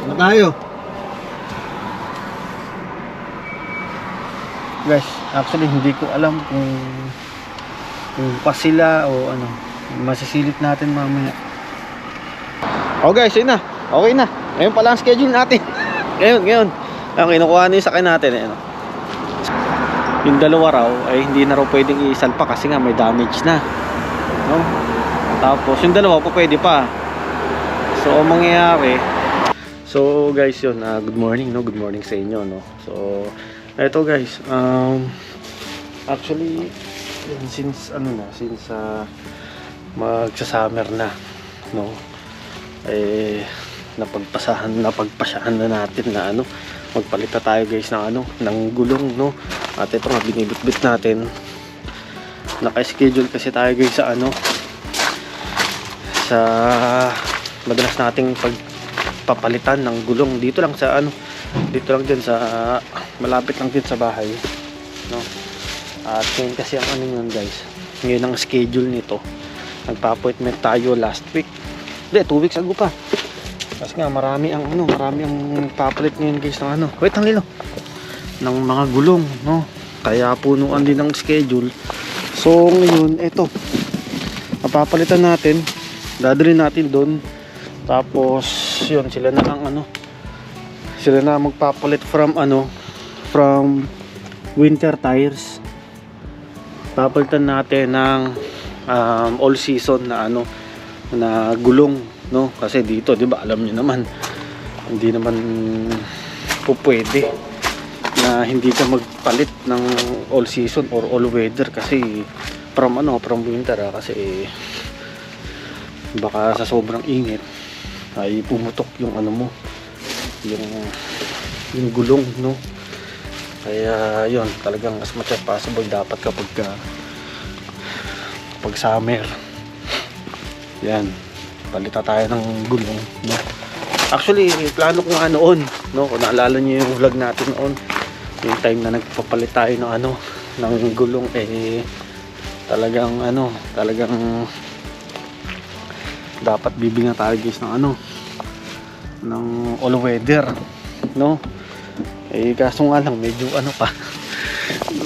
Ano tayo? Guys, actually hindi ko alam kung pa sila o ano. Masisilip natin mamaya. Oh guys, yun na. Okay na. Ngayon pala ang schedule natin. Ngayon. Ang kinukuha na yung sakay natin. Ano. Yung dalawa raw ay hindi na raw pwedeng isalpa kasi nga may damage na. No? Tapos yung dalawa pa pwede pa. So ang mangyayari, so guys yun, good morning no, good morning sa inyo no. So eto guys, actually since magsa-summer na no, napagpasyahan na natin na magpalit na tayo guys ng gulong no. At ito nga binibitbit natin, naka-schedule kasi tayo guys sa sa madalas nating pagpapalitan ng gulong dito lang sa dito lang din sa malapit lang din sa bahay no. At ngayon kasi ang yun guys, ngayon ang schedule nito, nagpa-appointment tayo last week, 2 weeks ago pa kasi nga marami ang papalit ngayon guys ng wait lang nilo ng mga gulong no, kaya punuan din ng schedule. So ngayon ito papalitan natin, dadalhin natin doon. Tapos yun, sila na magpapalit from winter tires. Papalitan natin ng all season na na gulong no, kasi dito 'di ba alam niyo naman hindi naman po pwede na hindi ka magpalit ng all season or all weather kasi from winter kasi baka sa sobrang init ay pumutok yung mo, yung gulong no. Kaya yun, talagang as much as possible dapat kapag summer yan, palita tayo ng gulong no. Actually plano ko nga noon no, kung naalala nyo yung vlog natin noon, yung time na nagpapalit tayo ng gulong talagang dapat bibili na tayo guys ng all weather no. Kaso nga lang medyo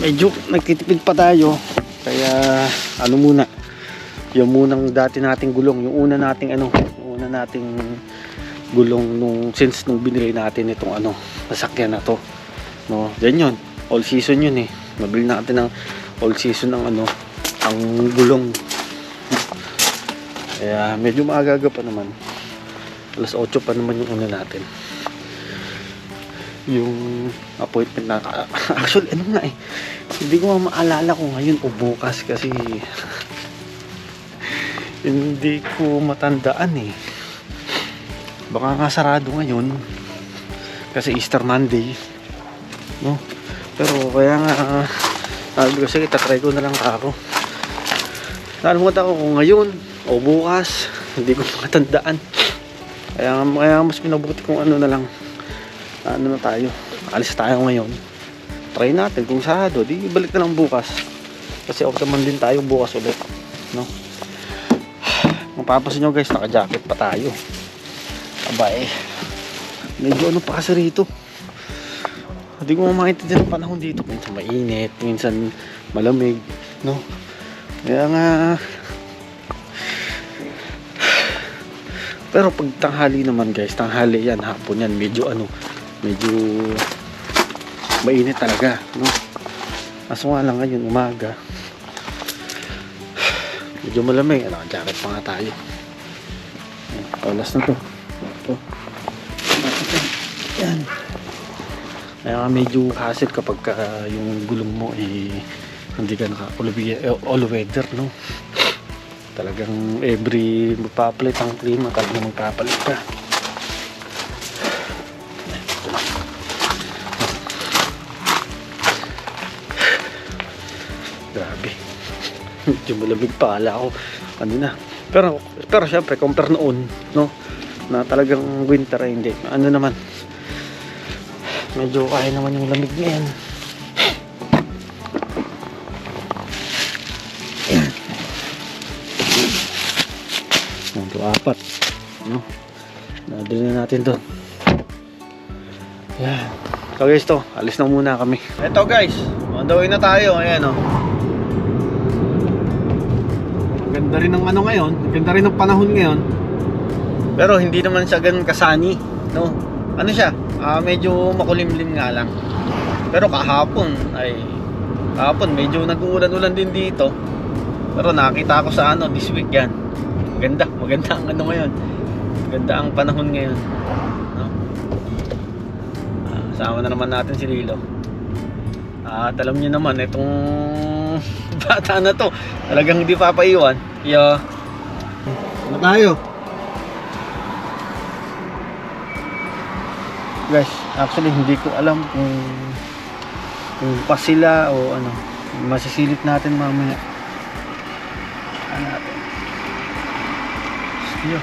medyo nagtitipid pa tayo, kaya muna yung munang dati nating gulong, yung una nating gulong nung binili natin itong sasakyan na to no. Yan yun, all season yun nabili natin ng all season ng ang gulong. Kaya medyo maagaga pa naman, alas 8 pa naman yung una natin yung appointment na actually hindi ko maalala kung ngayon o bukas kasi hindi ko matandaan baka nga sarado ngayon kasi Easter Monday no. Pero kaya nga sige, tatry ko na lang ako. Nakalimutan ko kung ngayon o bukas, hindi ko matandaan. Kaya mas pinabuti kung na lang na tayo, alis tayo ngayon, try natin kung sarado, di balik na lang bukas kasi off naman din tayo bukas ulit no. Mapapansin nyo guys, naka jacket pa tayo. Abay, medyo pa kasi rito, hindi ko maintindihan ang panahon dito, minsan mainit, minsan malamig no. Kaya nga pero pag tanghali naman guys, tanghali yan, hapon yan, medyo mainit talaga no. Kaso nga lang ngayon umaga medyo malamig, jacket pa nga tayo. Paulas na to yan. Kaya medyo hassle kapag yung gulong mo hindi ka naka all weather no. Talagang every magpapalit ang klima, talagang magpapalit ka. Grabe. Medyo malamig pa, ala ako na. Pero syempre compare noon no, na talagang winter hindi. Naman, medyo kaya naman yung lamig ngayon. Ito 4 no, nadali na natin doon. Yan. So guys, to, alis na muna kami. Eto guys, on the way na tayo. Ayan o. Ganda rin ng ano ngayon, ganda rin ng panahon ngayon. Pero hindi naman siya ganun kasani, no? Ano siya? Medyo makulimlim nga lang. Pero kahapon medyo nag-uulan-ulan din dito. Pero nakita ko sa ano this week yan. Maganda ang ano ngayon. Maganda ang panahon ngayon. No? Sama na naman natin si Lilo. At alam niyo naman itong bata na to, talagang hindi papaiwan. Kaya ano tayo? Guys, actually hindi ko alam kung pa sila o ano. Masisilip natin mamaya. Ano natin? Sige.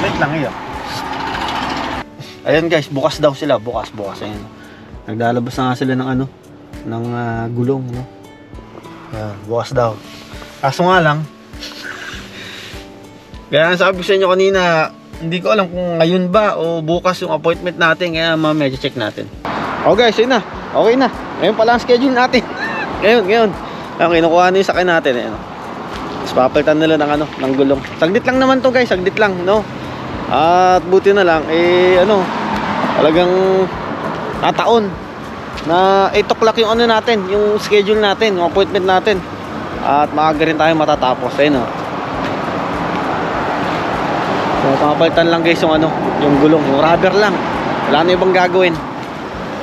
Wait lang iyo. Ayan guys, bukas daw sila, bukas. Ayan. Naglalabas na nga sila ng ano, ng gulong, no. Ayan, bukas daw. Kaso nga lang, kaya sabi ko sa inyo kanina, hindi ko alam kung ngayon ba o bukas yung appointment natin, kaya mamaya check natin. Oh guys, yun na. Okay na. Ngayon pala ang schedule natin. ngayon. Ang kinukuha na yung sakay natin, ayan. Tapos papalitan nila ng ano, ng gulong. Saglit lang naman to guys, saglit lang, no. At buti na lang talagang nataon na 8 o'clock yung ano natin, yung schedule natin, yung appointment natin. At maaga rin tayo matatapos. Ayun o. So papalitan lang guys yung ano, yung gulong, yung rubber lang. Wala na ibang gagawin,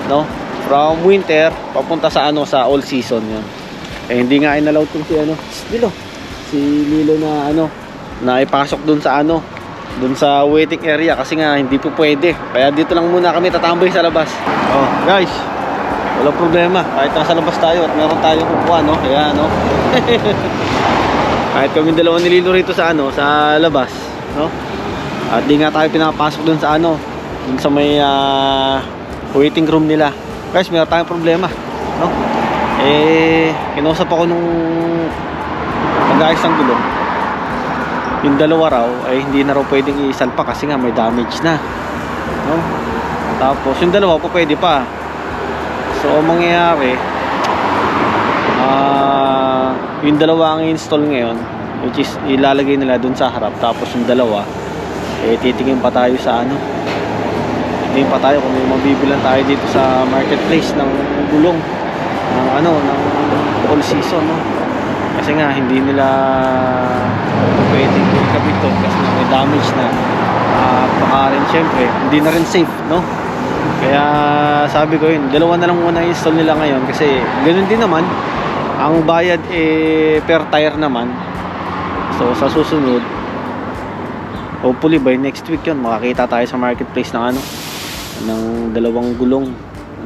no? From winter papunta sa ano, sa all season yun. Hindi nga inalaw tong si Lilo na ano, na ipasok dun sa ano, dun sa waiting area kasi nga hindi po pwede. Kaya dito lang muna kami tatambay sa labas. Oh, guys, walang problema. Kahit nasa labas tayo at meron tayong kukuha, no? Kaya, no? Kahit kami dalawa ni Lilo rito sa ano, sa labas, no? At di nga tayo pinapasok dun sa ano, dun sa may waiting room nila. Guys, meron tayong problema, no? Kinausap ako nung mag-ayos ng gulong. Yung dalawa raw ay hindi na raw pwedeng isalpa kasi nga may damage na, no? Tapos yung dalawa po pwede pa. So ang mangyayari, yung dalawa ang i-install ngayon, which is ilalagay nila dun sa harap. Tapos yung dalawa titingin pa tayo sa ano, titingin pa tayo kung may mabibilan tayo dito sa marketplace ng gulong ng ano, ng all season, no? Kasi nga hindi nila pwedeng ikabit doon kasi nga may damage na. Baka rin syempre hindi na rin safe, no? Kaya sabi ko yun, dalawa na lang muna install nila ngayon kasi ganoon din naman ang bayad per tire naman. So sa susunod, hopefully by next week yun, makakita tayo sa marketplace ng ano, ng dalawang gulong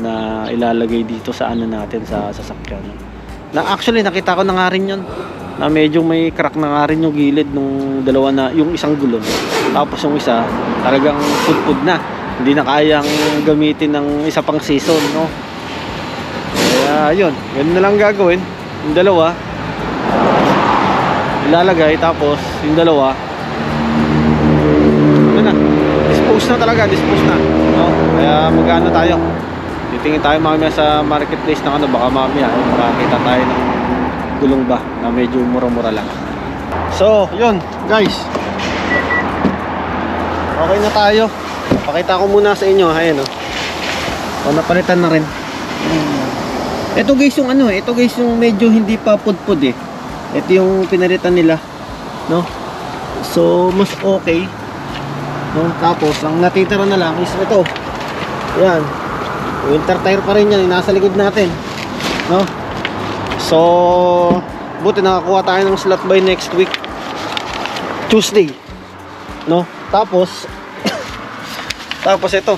na ilalagay dito sa ano natin, sa sasakyan. Na actually nakita ko na nga rin yun, na medyo may crack na nga rin yung gilid nung dalawa, na yung isang gulong. Tapos yung isa talagang pudpud na, hindi na kayang gamitin ng isa pang season, no? Kaya yun, yun na lang gagawin. Yung dalawa ilalagay, tapos yung dalawa yun na, dispose na talaga, no? Kaya magano tayo, titingin tayo mamaya sa marketplace ng ano, baka mamaya makakita tayo ng gulong ba na medyo mura-mura lang. So yun guys, okay na tayo. Pakita ko muna sa inyo, ayan o, napalitan na rin. Ito guys yung ano, ito guys yung medyo hindi pa pudpud ito yung pinalitan nila, no? So mas okay, no? Tapos ang natitira na lang is ito, ayan, winter tire pa rin yan, nasa likod natin, no? So buti nakakuha tayo ng slot by next week Tuesday, no? Tapos ito,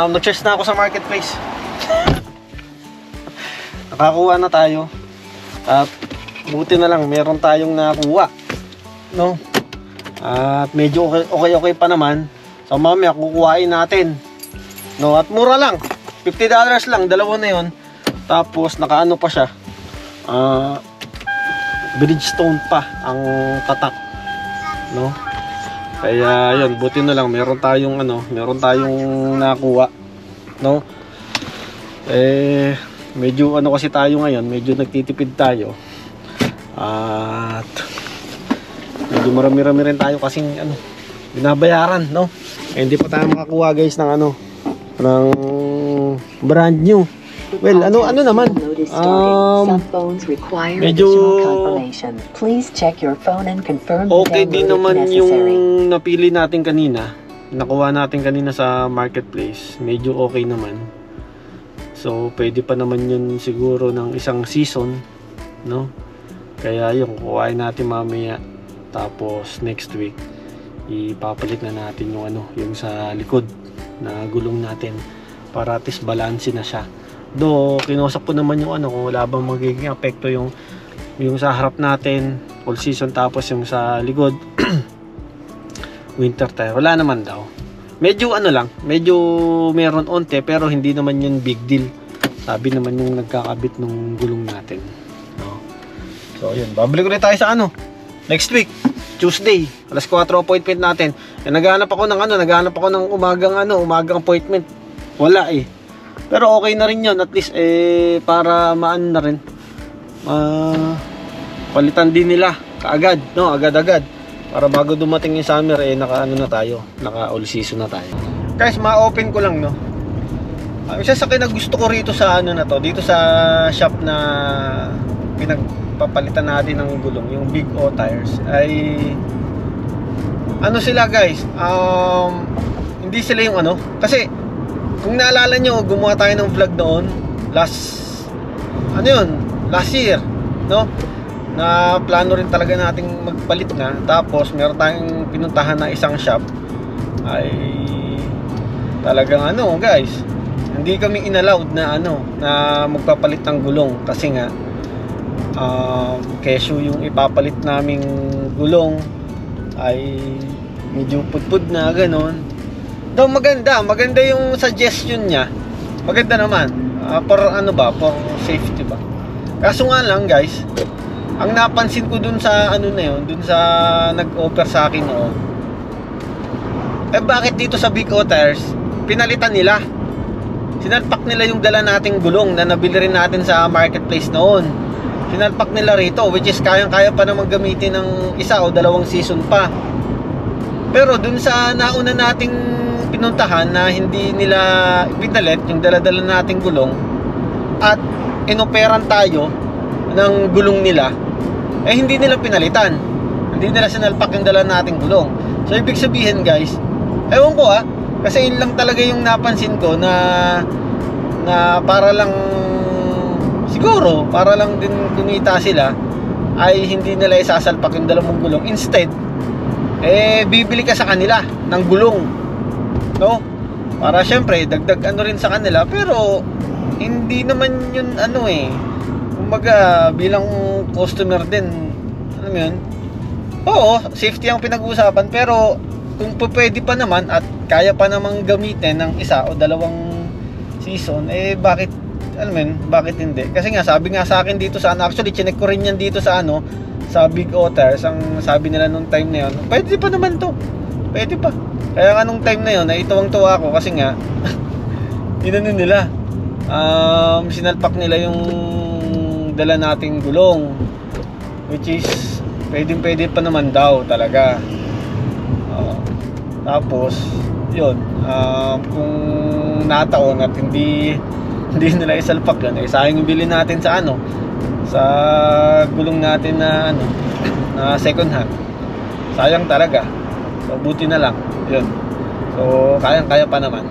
nag-search na ako sa marketplace. Nakakuha na tayo. At buti na lang meron tayong nakuha, no? At medyo okay pa naman. So mamaya kukuhain natin, no? At mura lang, $50 lang, dalawa na yon. Tapos nakaano pa siya, Bridgestone pa ang tatak, no? Kaya yun, buti na lang meron tayong nakuha, no? Medyo kasi tayo ngayon, medyo nagtitipid tayo. At medyo marami-rami rin tayo kasing binabayaran, no? Hindi pa tayo makakuha guys ng ng brand new. Well, ano naman? Medyo okay din naman yung napili natin kanina. Nakuha natin kanina sa marketplace. Medyo okay naman. So, pwede pa naman yun siguro ng isang season, no? Kaya yung kuhain natin mamaya. Tapos next week ipapalit na natin yung sa likod na gulong natin para at least balance na siya. Do, kinusap ko naman yung kung wala bang magiging apekto yung sa harap natin all season, tapos yung sa likod winter tire. Wala naman daw. Medyo medyo meron onte pero hindi naman yun big deal. Sabi naman yung nagkakabit ng gulong natin. No? So, yun. Babalik ulit tayo sa next week, Tuesday, alas 4 appointment natin. Naghahanap ako ng umagang appointment. Wala eh. Pero okay na rin yun. At least para maan na rin. Palitan din nila kaagad, no? Agad-agad. Para bago dumating yung summer, naka all season na tayo. Guys, ma-open ko lang, no? Isa sa na gusto ko rito sa dito sa shop na pinagpapalitan natin ng gulong, yung Big O Tires, ay sila guys, hindi sila yung kasi kung naalala nyo, gumawa tayo ng vlog noon last year, no? Na plano rin talaga nating magpalit na. Tapos meron tayong pinuntahan na isang shop, ay talagang guys, hindi kami inallowed na na magpapalit ng gulong kasi nga kesyo yung ipapalit naming gulong ay medyo pudpud na ganon. Daw maganda yung suggestion niya. Maganda naman. For safety ba. Kaso nga lang guys, ang napansin ko dun sa dun sa nag-offer sa akin noon. Bakit dito sa Big O Tires pinalitan nila? Sinalpak nila yung dala nating gulong na nabili rin natin sa marketplace noon. Sinalpak nila rito, which is kayang-kaya pa namang gamitin ng isa o dalawang season pa. Pero dun sa nauna nating pinuntahan na hindi nila pinalit yung dala-dala nating gulong at inoperan tayo ng gulong nila, hindi nila pinalitan, hindi nila sinalpak yung dala nating gulong. So ibig sabihin guys, ewan ko kasi yun lang talaga yung napansin ko na para lang siguro para lang din kumita sila, ay hindi nila isasalpak yung dala mong gulong. Instead bibili ka sa kanila ng gulong, no? Para syempre dagdag rin sa kanila, pero hindi naman yun kumbaga bilang customer din, alam mo yun, oo, safety ang pinag-uusapan, pero kung pwede pa naman at kaya pa namang gamitin ng isa o dalawang season, bakit, alam mo yun, bakit hindi? Kasi nga sabi nga sa akin dito sa actually chinek ko rin yan dito sa sa Big O Tires, ang sabi nila nung time na yun, pwede pa naman to, pwede pa. Kaya nga nung time na yun, tuwang-tuwa ako kasi nga nila sinalpak nila yung dala nating gulong, which is pwede pa naman daw talaga. Tapos yun, kung nataon at hindi nila isalpak yun, sayang yung bilhin natin sa sa gulong natin na na second hand. Sayang talaga. So buti na lang yun. So kaya pa naman.